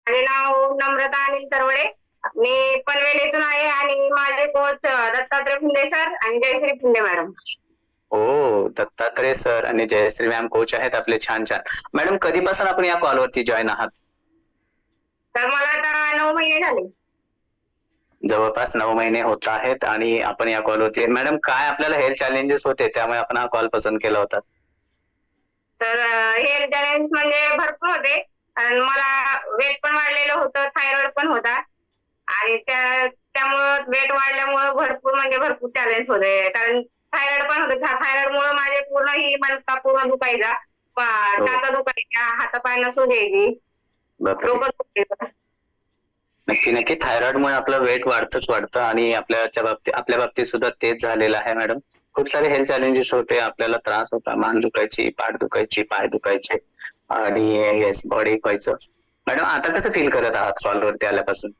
माझे नाव नम्रता अनिल तरवडे. मी पनवेल येथून आहे आणि माझे कोच दत्तात्रय फिंदे सर आणि जयश्री फिंदे मॅडम. हो, दत्तात्रय सर आणि जयश्री मॅम कोच आहेत आपले. छान छान. मॅडम कधीपासून आपण या कॉलवरती जॉईन आहात? सर मला आता 9 महिने झाले. जवळपास 9 महिने होत आहेत आणि आपण या कॉलवरती. मॅडम काय आपल्याला हेल्थ चॅलेंजेस होते त्यामुळे आपण हा कॉल पसंत केला होता? सर हेल्थ चॅलेंज म्हणजे भरपूर होते. कारण मला वेट पण वाढलेलं होतं, थायरॉइड पण होता आणि त्यामुळं वेट वाढल्यामुळं भरपूर चॅलेंज होते. कारण थायरॉइड पण होतं. थायरॉइडमुळं माझे पूर्ण ही मणका पूर्ण दुखायचा, हो. टाचा दुखायच्या, हातापायांना सूज यायची, बापरे! डोकं दुखायचं. नक्की नक्की थायरॉइडमुळे आपलं वेट वाढतं आणि आपल्या बाबतीत सुद्धा तेच झालेलं आहे मॅडम. खूप सारे हेल्थ चॅलेंजेस होते, आपल्याला त्रास होता, मान दुखायची, पाठ दुखायची, पाय दुखायचे आणि येस बॉडी व्हायचं. मॅडम आता कसं फील करत आहात कॉलवरती आल्यापासून?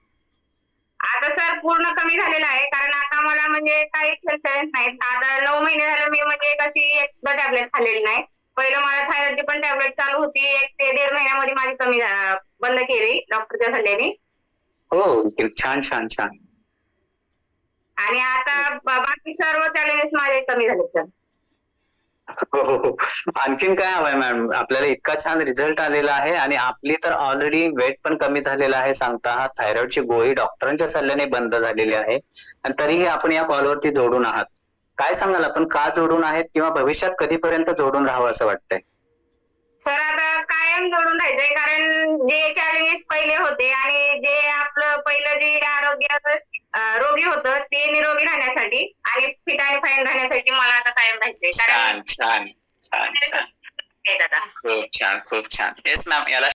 आता सर पूर्ण कमी झालेलं आहे. कारण आता मला म्हणजे काहीच हेल्थ चॅलेंज नाहीत. आता 9 महिने झाले मी म्हणजे कशी एक सुद्धा टॅबलेट खाल्लेली नाही. पहिलं मला थायरॉइडची पण टॅबलेट चालू होती. 1 ते 1.5 महिन्यामध्ये माझी बंद केली डॉक्टरच्या सल्ल्याने. हो, छान छान छान. आणि आता बाकी सर्व चॅलेंजेस माझे कमी झालेत सर. हो, हो, हो. आणखीन काय हवंय मॅम? आपल्याला इतका छान रिझल्ट आलेला आहे आणि आपली तर ऑलरेडी वेट पण कमी झालेलं आहे सांगता आहात. थायरॉइडची गोळी डॉक्टरांच्या सल्ल्याने बंद झालेली आहे आणि तरीही आपण या कॉलवरती जोडून आहात. काय सांगाल आपण का जोडून आहेत किंवा भविष्यात कधीपर्यंत जोडून राहावं असं वाटतंय? सर आता कायम जोडून राहायचंय. कारण जे चॅलेंजेस पहिले होते आणि जे आपलं पहिलं जे रोगी होतं ते निरोगी राहण्यासाठी आणि फिट आणि फाईन राहण्यासाठी मला आता कायम राहायचंय. कारण छान छान छान छान. आता खूप छान खूप छान. येस मॅम याला